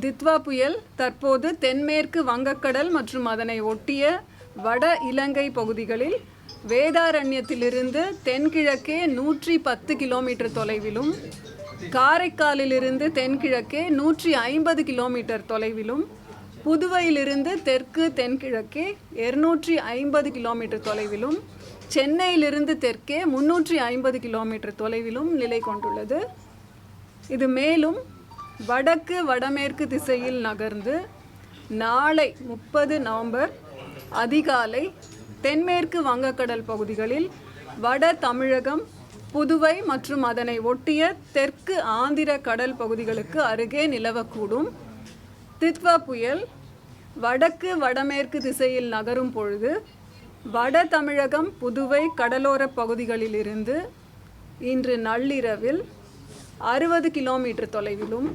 Ditwah புயல் தற்போது தென்மேற்கு வங்கக்கடல் மற்றும் அதனை ஒட்டிய வட இலங்கை பகுதிகளில் வேதாரண்யத்திலிருந்து தென்கிழக்கே 110 கிலோமீட்டர் தொலைவிலும், காரைக்காலிலிருந்து தென்கிழக்கே 150 கிலோமீட்டர் தொலைவிலும், புதுவையிலிருந்து தெற்கு தென்கிழக்கே 250 கிலோமீட்டர் தொலைவிலும், சென்னையிலிருந்து தெற்கே 350 கிலோமீட்டர் தொலைவிலும் நிலை கொண்டுள்ளது. இது மேலும் வடக்கு வடமேற்கு திசையில் நகர்ந்து நாளை 30 நவம்பர் அதிகாலை தென்மேற்கு வங்கக்கடல் பகுதிகளில் வட தமிழகம், புதுவை மற்றும் அதனை ஒட்டிய தெற்கு ஆந்திர கடல் பகுதிகளுக்கு அருகே நிலவக்கூடும். தித்வா புயல் வடக்கு வடமேற்கு திசையில் நகரும் பொழுது வட தமிழகம், புதுவை கடலோர பகுதிகளிலிருந்து இன்று நள்ளிரவில் 60 கிலோமீட்டர் தொலைவிலும்,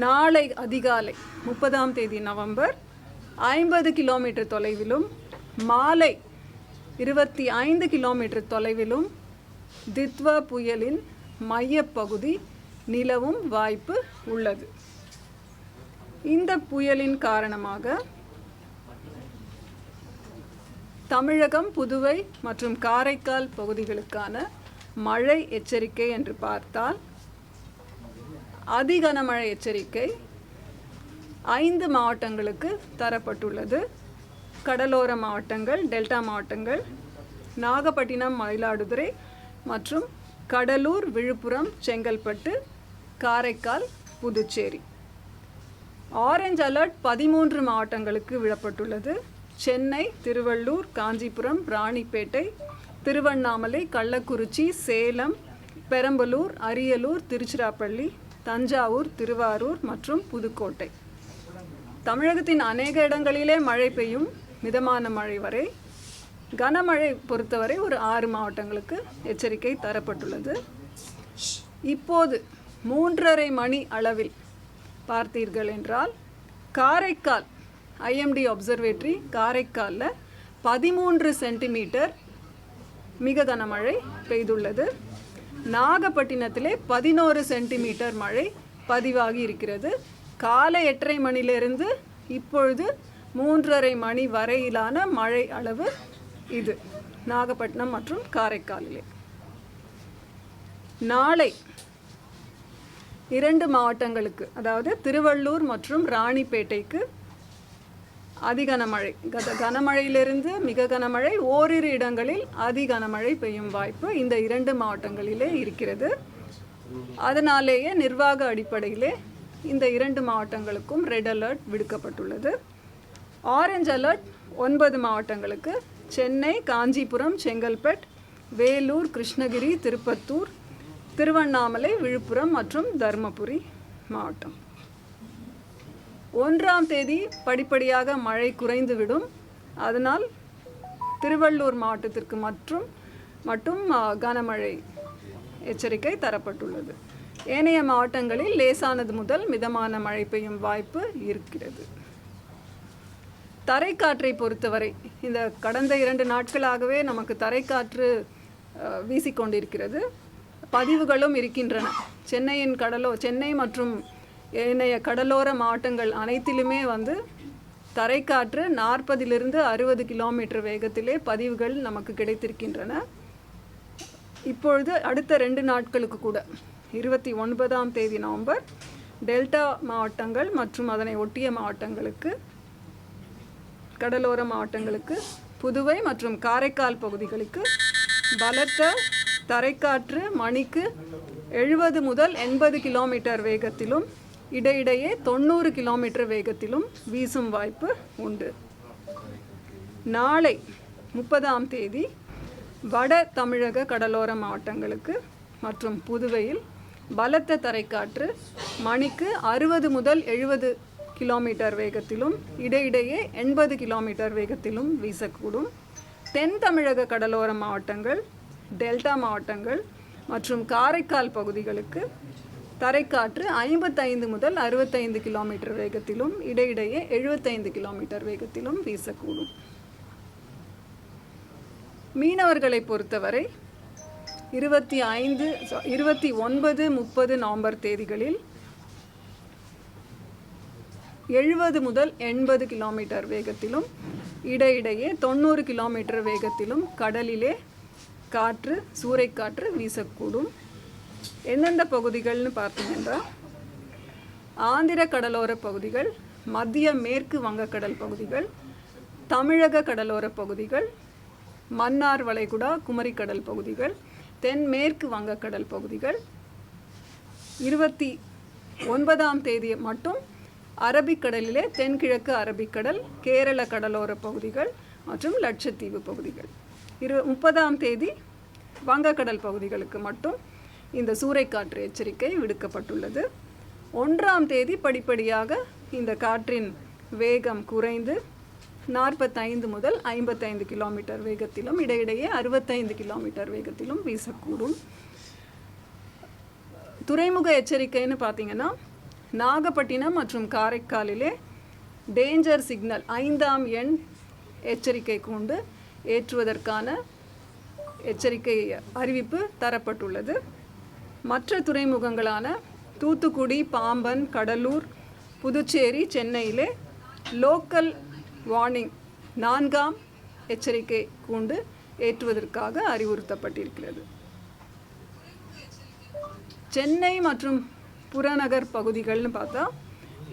நாளை அதிகாலை 30ஆம் தேதி நவம்பர் 50 கிலோமீட்டர் தொலைவிலும், மாலை 25 கிலோமீட்டர் தொலைவிலும் தித்வா புயலின் மையப்பகுதி நிலவும் வாய்ப்பு உள்ளது. இந்த புயலின் காரணமாக தமிழகம், புதுவை மற்றும் காரைக்கால் பகுதிகளுக்கான மழை எச்சரிக்கை என்று பார்த்தால், அதிகனமழை எச்சரிக்கை 5 மாவட்டங்களுக்கு தரப்பட்டுள்ளது. கடலோர மாவட்டங்கள், டெல்டா மாவட்டங்கள், நாகப்பட்டினம், மயிலாடுதுறை மற்றும் கடலூர், விழுப்புரம், செங்கல்பட்டு, காரைக்கால், புதுச்சேரி. ஆரஞ்ச் அலர்ட் 13 மாவட்டங்களுக்கு விடப்பட்டுள்ளது. சென்னை, திருவள்ளூர், காஞ்சிபுரம், ராணிப்பேட்டை, திருவண்ணாமலை, கள்ளக்குறிச்சி, சேலம், பெரம்பலூர், அரியலூர், திருச்சிராப்பள்ளி, தஞ்சாவூர், திருவாரூர் மற்றும் புதுக்கோட்டை. தமிழகத்தின் அநேக இடங்களிலே மழை பெய்யும். மிதமான மழை வரை, கனமழை பொறுத்தவரை ஒரு 6 மாவட்டங்களுக்கு எச்சரிக்கை தரப்பட்டுள்ளது. இப்போது 3:30 மணி அளவில் பார்த்தீர்கள் என்றால், காரைக்கால் ஐஎம்டி அப்சர்வேட்டரி காரைக்காலில் 13 சென்டிமீட்டர் மிக கனமழை பெய்துள்ளது. நாகப்பட்டினத்திலே 11 சென்டிமீட்டர் மழை பதிவாகி இருக்கிறது. காலை 8:30 மணிலிருந்து இப்பொழுது 3:30 மணி வரையிலான மழை அளவு இது நாகப்பட்டினம் மற்றும் காரைக்காலிலே. நாளை 2 மாவட்டங்களுக்கு, அதாவது திருவள்ளூர் மற்றும் ராணிப்பேட்டைக்கு அதிகனமழை, கனமழையிலிருந்து மிக கனமழை, ஓரிரு இடங்களில் அதிகனமழை பெய்யும் வாய்ப்பு இந்த 2 மாவட்டங்களிலே இருக்கிறது. அதனாலேயே நிர்வாக அடிப்படையிலே இந்த 2 மாவட்டங்களுக்கும் ரெட் அலர்ட் விடுக்கப்பட்டுள்ளது. ஆரஞ்ச் அலர்ட் 9 மாவட்டங்களுக்கு: சென்னை, காஞ்சிபுரம், செங்கல்பட்டு, வேலூர், கிருஷ்ணகிரி, திருப்பத்தூர், திருவண்ணாமலை, விழுப்புரம் மற்றும் தருமபுரி மாவட்டம். 1ஆம் தேதி படிப்படியாக மழை குறைந்துவிடும். அதனால் திருவள்ளூர் மாவட்டத்திற்கு மட்டும் கனமழை எச்சரிக்கை தரப்பட்டுள்ளது. ஏனைய மாவட்டங்களில் லேசானது முதல் மிதமான மழை பெய்யும் வாய்ப்பு இருக்கிறது. தரைக்காற்றை பொறுத்தவரை இந்த கடந்த 2 நாட்களாகவே நமக்கு தரைக்காற்று வீசிக்கொண்டிருக்கிறது. பதிவுகளும் இருக்கின்றன. சென்னை மற்றும் ஏனைய கடலோர மாவட்டங்கள் அனைத்திலுமே தரைக்காற்று 40லிருந்து 60 கிலோமீட்டர் வேகத்திலே பதிவுகள் நமக்கு கிடைத்திருக்கின்றன. இப்பொழுது அடுத்த 2 நாட்களுக்கு கூட 29ஆம் தேதி நவம்பர் டெல்டா மாவட்டங்கள் மற்றும் அதனை ஒட்டிய மாவட்டங்களுக்கு, கடலோர மாவட்டங்களுக்கு, புதுவை மற்றும் காரைக்கால் பகுதிகளுக்கு பலத்த தரைக்காற்று மணிக்கு 70 முதல் 80 கிலோமீட்டர் வேகத்திலும், இடையிடையே 90 கிலோமீட்டர் வேகத்திலும் வீசும் வாய்ப்பு உண்டு. நாளை 30ஆம் தேதி வட தமிழக கடலோர மாவட்டங்களுக்கு மற்றும் புதுவையில் பலத்த தரைக்காற்று மணிக்கு 60 முதல் 70 கிலோமீட்டர் வேகத்திலும், இடையிடையே 80 கிலோமீட்டர் வேகத்திலும் வீசக்கூடும். தென் தமிழக கடலோர மாவட்டங்கள், டெல்டா மாவட்டங்கள் மற்றும் காரைக்கால் பகுதிகளுக்கு தரைக்காற்று 55 முதல் 65 கிலோமீட்டர் வேகத்திலும், இடையிடையே 75 கிலோமீட்டர் வேகத்திலும் வீசக்கூடும். மீனவர்களை பொறுத்தவரை 29, 30 நவம்பர் தேதிகளில் 70 முதல் 80 கிலோமீட்டர் வேகத்திலும் இடையிடையே 90 கிலோமீட்டர் வேகத்திலும் கடலிலே காற்று சூறைக்காற்று வீசக்கூடும். எந்தெந்த பகுதிகள்னு பார்த்தீங்கன்னா ஆந்திர கடலோர பகுதிகள், மத்திய மேற்கு வங்கக்கடல் பகுதிகள், தமிழக கடலோர பகுதிகள், மன்னார் வளைகுடா குமரிக்கடல் பகுதிகள், தென்மேற்கு வங்கக்கடல் பகுதிகள். 29ஆம் தேதி மட்டும் அரபிக்கடலிலே தென்கிழக்கு அரபிக்கடல், கேரள கடலோர பகுதிகள் மற்றும் லட்சத்தீவு பகுதிகள். 30ஆம் தேதி வங்கக்கடல் பகுதிகளுக்கு மட்டும் இந்த சூறைக்காற்று எச்சரிக்கை விடுக்கப்பட்டுள்ளது. 1ஆம் தேதி படிப்படியாக இந்த காற்றின் வேகம் குறைந்து 45 முதல் 55 கிலோமீட்டர் வேகத்திலும் இடையிடையே 65 கிலோமீட்டர் வேகத்திலும் வீசக்கூடும். துறைமுக எச்சரிக்கைன்னு பார்த்தீங்கன்னா நாகப்பட்டினம் மற்றும் காரைக்காலிலே டேஞ்சர் சிக்னல் 5ஆம் எண் எச்சரிக்கை கொண்டு ஏற்றுவதற்கான எச்சரிக்கை அறிவிப்பு தரப்பட்டுள்ளது. மற்ற துறைமுகங்களான தூத்துக்குடி, பாம்பன், கடலூர், புதுச்சேரி, சென்னையிலே லோக்கல் வார்னிங் 4ஆம் எச்சரிக்கை கொண்டு ஏற்றுவதற்காக அறிவுறுத்தப்பட்டிருக்கிறது. சென்னை மற்றும் புறநகர் பகுதிகள்னு பார்த்தா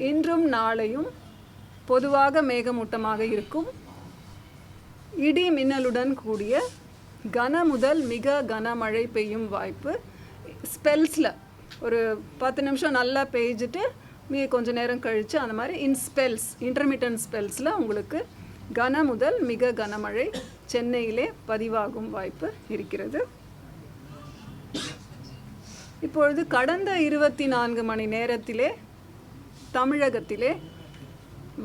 இன்றும் நாளையும் பொதுவாக மேகமூட்டமாக இருக்கும். இடி மின்னலுடன் கூடிய கன முதல் மிக கனமழை பெய்யும் வாய்ப்பு. ஸ்பெல்ஸில் ஒரு 10 நிமிஷம் நல்லா பெய்ஞ்சிட்டு கொஞ்சம் நேரம் கழித்து அந்த மாதிரி இன்டர்மிட்டன்ட் ஸ்பெல்ஸில் உங்களுக்கு கன முதல் மிக கனமழை சென்னையிலே பதிவாகும் வாய்ப்பு இருக்கிறது. இப்பொழுது கடந்த 24 மணி நேரத்திலே தமிழகத்திலே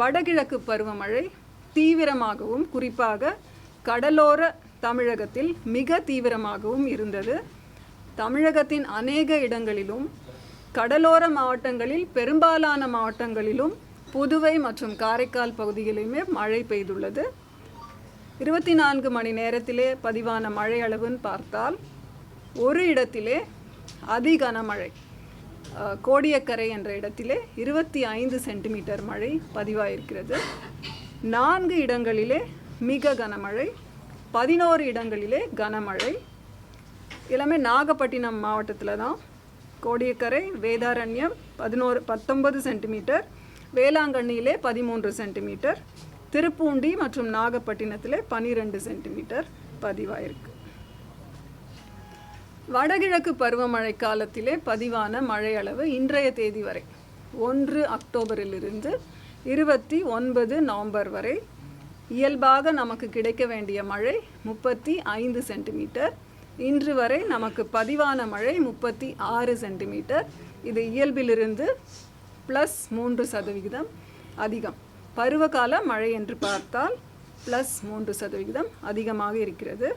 வடகிழக்கு பருவமழை தீவிரமாகவும் குறிப்பாக கடலோர தமிழகத்தில் மிக தீவிரமாகவும் இருந்தது. தமிழகத்தின் அநேக இடங்களிலும் கடலோர மாவட்டங்களில் பெரும்பாலான மாவட்டங்களிலும் புதுவை மற்றும் காரைக்கால் பகுதிகளிலுமே மழை பெய்துள்ளது. 24 மணி நேரத்திலே பதிவான மழை அளவுன்னு பார்த்தால் ஒரு இடத்திலே அதிகனமழை கோடியக்கரை என்ற இடத்திலே 25 சென்டிமீட்டர் மழை பதிவாயிருக்கிறது. 4 இடங்களிலே மிக கனமழை, 11 இடங்களிலே கனமழை. எல்லாமே நாகப்பட்டினம் மாவட்டத்தில் தான். கோடியக்கரை, வேதாரண்யம் 19 சென்டிமீட்டர், வேளாங்கண்ணியிலே 13 சென்டிமீட்டர், திருப்பூண்டி மற்றும் நாகப்பட்டினத்திலே 12 சென்டிமீட்டர் பதிவாயிருக்கு. வடகிழக்கு பருவமழை காலத்திலே பதிவான மழை அளவு இன்றைய தேதி வரை 1 அக்டோபரிலிருந்து 29 நவம்பர் வரை இயல்பாக நமக்கு கிடைக்க வேண்டிய மழை 35 சென்டிமீட்டர். இன்று வரை நமக்கு பதிவான மழை 36 சென்டிமீட்டர். இது இயல்பிலிருந்து +3% அதிகம். பருவகால மழை என்று பார்த்தால் +3% அதிகமாக இருக்கிறது.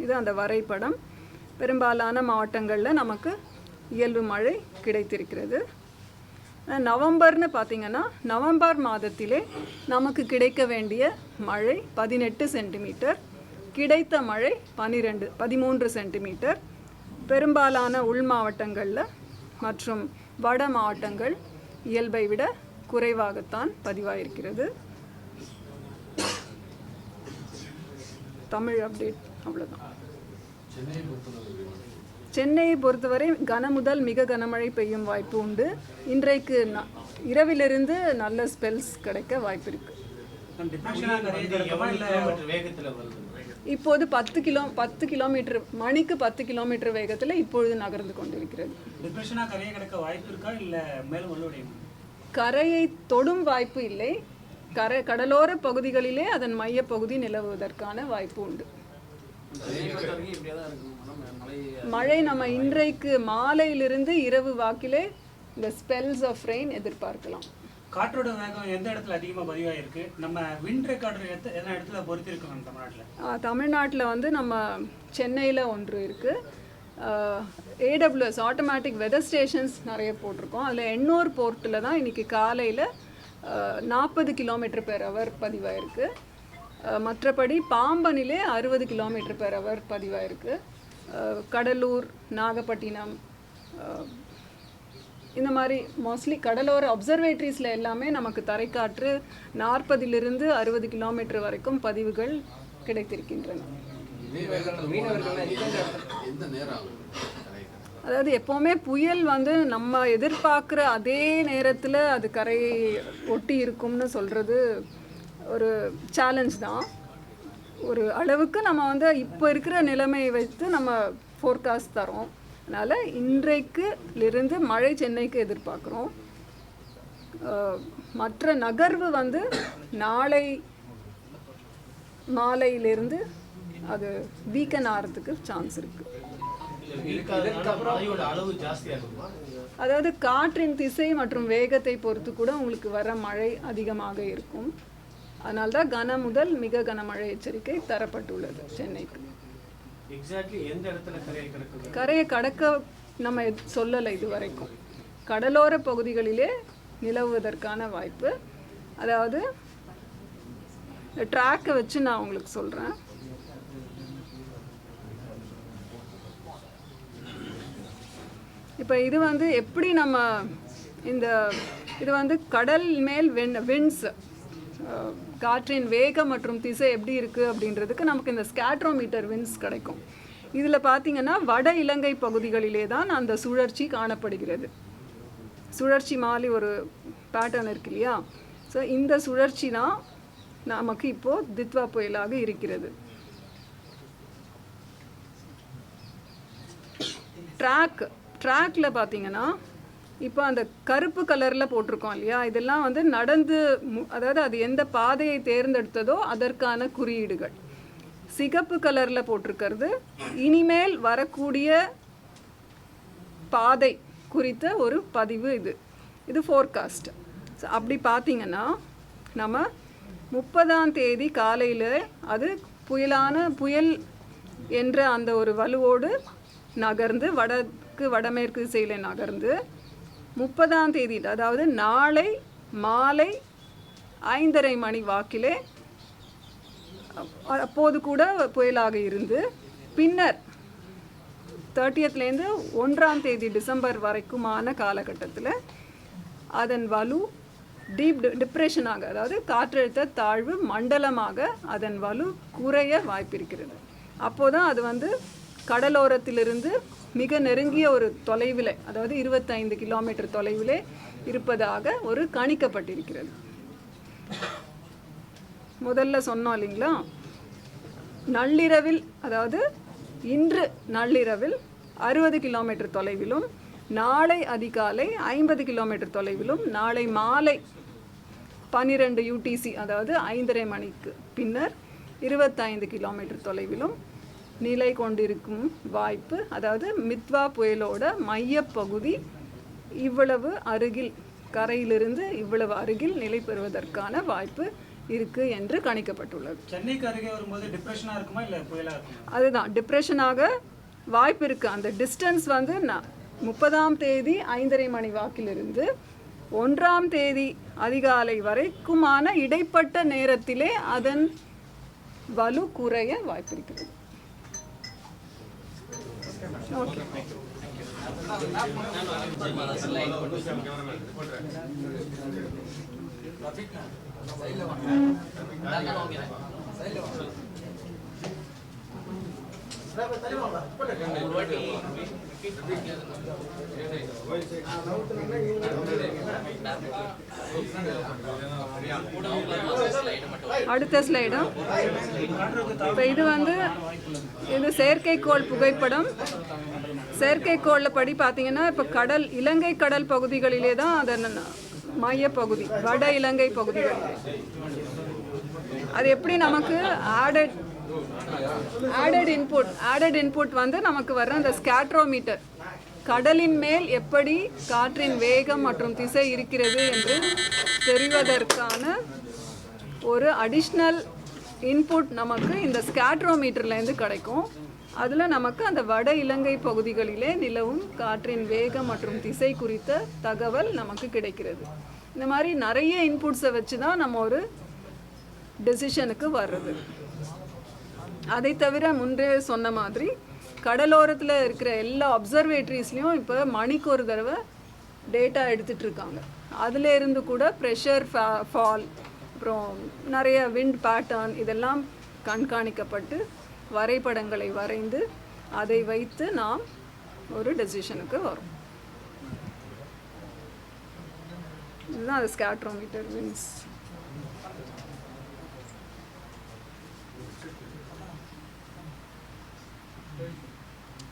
இது அந்த வரைபடம். பெரும்பாலான மாவட்டங்களில் நமக்கு இயல்பு மழை கிடைத்திருக்கிறது. நவம்பர்னு பார்த்திங்கன்னா நவம்பர் மாதத்திலே நமக்கு கிடைக்க வேண்டிய மழை 18 சென்டிமீட்டர், கிடைத்த மழை 13 சென்டிமீட்டர். பெரும்பாலான உள் மாவட்டங்களில் மற்றும் வட மாவட்டங்கள் இயல்பை விட குறைவாகத்தான் பதிவாயிருக்கிறது. தமிழ் அப்டேட் அவ்வளோதான். சென்னையை பொறுத்தவரை கன முதல் மிக கனமழை பெய்யும் வாய்ப்பு உண்டு. இன்றைக்கு இரவிலிருந்து நல்ல ஸ்பெல்ஸ் கிடைக்க வாய்ப்பு இருக்கு. இப்போது 10 கிலோமீட்டர் மணிக்கு 10 கிலோமீட்டர் வேகத்தில் இப்பொழுது நகர்ந்து கொண்டிருக்கிறது. கரையை தொடும் வாய்ப்பு இல்லை. கடலோர பகுதிகளிலே அதன் மைய பகுதி நிலவுவதற்கான வாய்ப்பு உண்டு. மழை நம்ம இன்றைக்கு மாலையிலிருந்து இரவு வாக்கிலே இந்த ஸ்பெல்ஸ் ஆஃப் ரெயின் எதிர்பார்க்கலாம். காற்றோட வேகம் எந்த இடத்துல அதிகமாக பதிவாயிருக்கு? நம்ம விண்ட் ரெக்கார்டர் எந்த இடத்துல பொறுத்திருக்கோம் தமிழ்நாட்டில்? தமிழ்நாட்டில் வந்து நம்ம சென்னையில் ஒன்று இருக்குது. AWS ஆட்டோமேட்டிக் வெதர் ஸ்டேஷன்ஸ் நிறைய போட்டிருக்கோம். அதில் எண்ணூர் போர்ட்டில் தான் இன்றைக்கி காலையில் 40 km/h பதிவாயிருக்கு. மற்றபடி பாம்பனிலே 60 km/h பதிவாயிருக்கு. கடலூர், நாகப்பட்டினம், இந்த மாதிரி மோஸ்ட்லி கடலோர அப்சர்வேட்டரிஸில் எல்லாமே நமக்கு தரைக்காற்று 40 60 கிலோமீட்டர் வரைக்கும் பதிவுகள் கிடைத்திருக்கின்றன. அதாவது எப்போவுமே புயல் வந்து நம்ம எதிர்பார்க்குற அதே நேரத்தில் அது கரையை ஒட்டி இருக்கும்னு சொல்கிறது ஒரு சேலஞ்ச் தான். ஒரு அளவுக்கு நம்ம வந்து இப்போ இருக்கிற நிலைமையை வைத்து நம்ம ஃபோர்காஸ்ட் தரோம். அதனால் இன்றைக்குலிருந்து மழை சென்னைக்கு எதிர்பார்க்குறோம். மற்ற நகர்வு வந்து நாளை மாலையிலிருந்து அது வீக்கன் ஆகிறதுக்கு சான்ஸ் இருக்குது. அதாவது காற்றின் திசை மற்றும் வேகத்தை பொறுத்து கூட உங்களுக்கு வர மழை அதிகமாக இருக்கும். அதனால தான் கன முதல் மிக கனமழை எச்சரிக்கை தரப்பட்டுள்ளது சென்னைக்கு. கரையை கடக்க நம்ம சொல்லலை இதுவரைக்கும். கடலோர பகுதிகளிலே நிலவுவதற்கான வாய்ப்பு. அதாவது ட்ராக்கை வச்சு நான் உங்களுக்கு சொல்கிறேன். இப்போ இது வந்து எப்படி நம்ம இது வந்து கடல் மேல் விண்ட்ஸ் காற்றின் வேகம் மற்றும் திசை எப்படி இருக்குது அப்படின்றதுக்கு நமக்கு இந்த ஸ்கேட்ரோமீட்டர் விண்ட்ஸ் கிடைக்கும். இதில் பார்த்திங்கன்னா வட இலங்கை பகுதிகளிலே தான் அந்த சுழற்சி காணப்படுகிறது. சுழற்சி மாதிரி ஒரு பேட்டர்ன் இருக்கு இல்லையா? ஸோ இந்த சுழற்சி தான் நமக்கு இப்போது தித்வா புயலாக இருக்கிறது. ட்ராக்கில் பார்த்தீங்கன்னா இப்போ அந்த கருப்பு கலரில் போட்டிருக்கோம் இல்லையா? இதெல்லாம் வந்து அதாவது அது எந்த பாதையை தேர்ந்தெடுத்ததோ அதற்கான குறியீடுகள். சிகப்பு கலரில் போட்டிருக்கிறது இனிமேல் வரக்கூடிய பாதை குறித்த ஒரு பதிவு. இது ஃபோர்காஸ்ட். ஸோ அப்படி பார்த்திங்கன்னா நம்ம 30ஆம் தேதி காலையில் அது புயல் என்ற அந்த ஒரு வலுவோடு நகர்ந்து வடமேற்கு திசையில் நகர்ந்து 30ஆம் தேதி அதாவது நாளை மாலை 5:30 மணி வாக்கிலே அப்போது கூட புயலாக இருந்து பின்னர் 30லேருந்து 1ஆம் தேதி டிசம்பர் வரைக்குமான காலகட்டத்தில் அதன் வலு டிப்ரெஷனாக, அதாவது காற்றழுத்த தாழ்வு மண்டலமாக அதன் வலு குறைய வாய்ப்பிருக்கிறது. அப்போதான் அது வந்து கடலோரத்திலிருந்து மிக நெருங்கிய ஒரு தொலைவில், அதாவது 25 கிலோமீட்டர் தொலைவிலே இருப்பதாக ஒரு கணிக்கப்பட்டிருக்கிறது. முதல்ல சொன்னோம் இல்லைங்களா, நள்ளிரவில், அதாவது இன்று நள்ளிரவில் 60 கிலோமீட்டர் தொலைவிலும், நாளை அதிகாலை 50 கிலோமீட்டர் தொலைவிலும், நாளை மாலை 12 UTC அதாவது 5:30 மணிக்கு பின்னர் 25 கிலோமீட்டர் தொலைவிலும் நிலை கொண்டிருக்கும் வாய்ப்பு. அதாவது மித்வா புயலோட மையப்பகுதி இவ்வளவு அருகில், கரையிலிருந்து இவ்வளவு அருகில் நிலை பெறுவதற்கான வாய்ப்பு இருக்குது என்று கணிக்கப்பட்டுள்ளது. சென்னைக்கு அருகே வரும்போது டிப்ரெஷனாக இருக்குமா இல்லை புயலாக இருக்குமா? அதுதான், டிப்ரெஷனாக வாய்ப்பு இருக்குது. அந்த டிஸ்டன்ஸ் வந்து 30ஆம் தேதி 5:30 மணி வாக்கிலிருந்து 1ஆம் தேதி அதிகாலை வரைக்குமான இடைப்பட்ட நேரத்திலே அதன் வலு குறைய வாய்ப்பிருக்கிறது. ஓகே. அடுத்த ஸ்லைடும். இப்போ இது செயற்கைக்கோள் புகைப்படம். செயற்கைக்கோளில் படி பார்த்தீங்கன்னா இப்போ இலங்கை கடல் பகுதிகளிலே தான் அதன் மையப்பகுதி, வட இலங்கை பகுதிகளிலே. அது எப்படி நமக்கு ஆடட் இன்புட் வந்து நமக்கு வர்ற அந்த ஸ்கேட்ரோமீட்டர், கடலின் மேல் எப்படி காற்றின் வேகம் மற்றும் திசை இருக்கிறது என்று தெரிவதற்கான ஒரு அடிஷ்னல் இன்புட் நமக்கு இந்த ஸ்கேட்ரோமீட்டர்லேருந்து கிடைக்கும். அதில் நமக்கு அந்த வட இலங்கை பகுதிகளிலே நிலவும் காற்றின் வேகம் மற்றும் திசை குறித்த தகவல் நமக்கு கிடைக்கிறது. இந்த மாதிரி நிறைய இன்புட்ஸை வச்சு தான் நம்ம ஒரு டெசிஷனுக்கு வர்றது. அதை தவிர முன்பே சொன்ன மாதிரி கடலோரத்தில் இருக்கிற எல்லா அப்சர்வேட்டரிஸ்லேயும் இப்போ மணிக்கு ஒரு தடவை டேட்டா எடுத்துகிட்டு இருக்காங்க. அதில் இருந்து கூட ப்ரெஷர் ஃபால், அப்புறம் நிறைய விண்ட் பேட்டர்ன் இதெல்லாம் கண்காணிக்கப்பட்டு வரைபடங்களை வரைந்து அதை வைத்து நாம் ஒரு டெசிஷனுக்கு வரும். இதுதான் அது ஸ்கேட்ரோமீட்டர் மீன்ஸ்.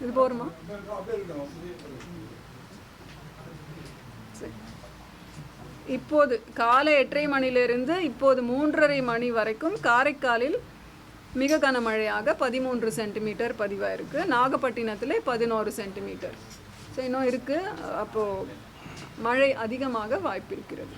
இது போருமா? சரி. இப்போது காலை 8:30 மணிலிருந்து இப்போது 3:30 மணி வரைக்கும் காரைக்காலில் மிக கனமழையாக 13 சென்டிமீட்டர் பதிவாயிருக்கு. நாகப்பட்டினத்தில் 11 சென்டிமீட்டர். ஸோ இன்னும் இருக்குது. அப்போது மழை அதிகமாக வாய்ப்பு இருக்கிறது.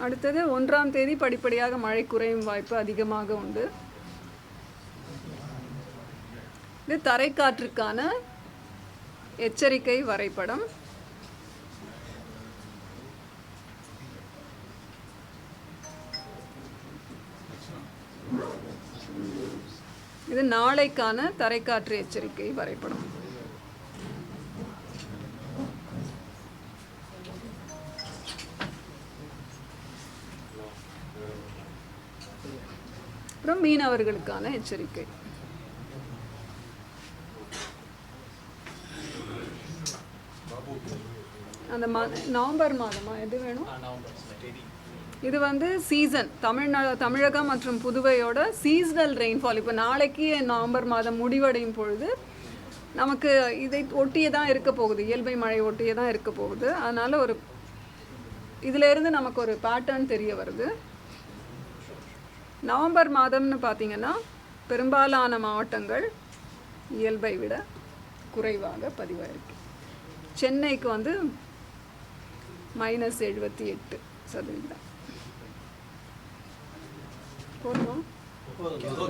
அடுத்தது 1ஆம் தேதி படிப்படியாக மழை குறையும் வாய்ப்பு அதிகமாக உண்டு. இது தரைக்காற்றுக்கான எச்சரிக்கை வரைபடம். இது நாளைக்கான தரைக்காற்று எச்சரிக்கை வரைபடம். அப்புறம் மீனவர்களுக்கான எச்சரிக்கை. அந்த நவம்பர் மாதமா எது வேணும்? இது வந்து சீசன், தமிழகம் மற்றும் புதுவையோட சீசனல் ரெயின்ஃபால். இப்போ நாளைக்கு நவம்பர் மாதம் முடிவடையும் பொழுது நமக்கு இதை ஒட்டியே தான் இருக்க போகுது, இயல்பை மழை ஒட்டியே தான் இருக்க போகுது. அதனால் இதிலேருந்து நமக்கு ஒரு பேட்டர்ன் தெரிய வருது. நவம்பர் மாதம்னு பார்த்திங்கன்னா பெரும்பாலான மாவட்டங்கள் இயல்பை விட குறைவாக பதிவாயிருக்கு. சென்னைக்கு வந்து -78%. போதுமா?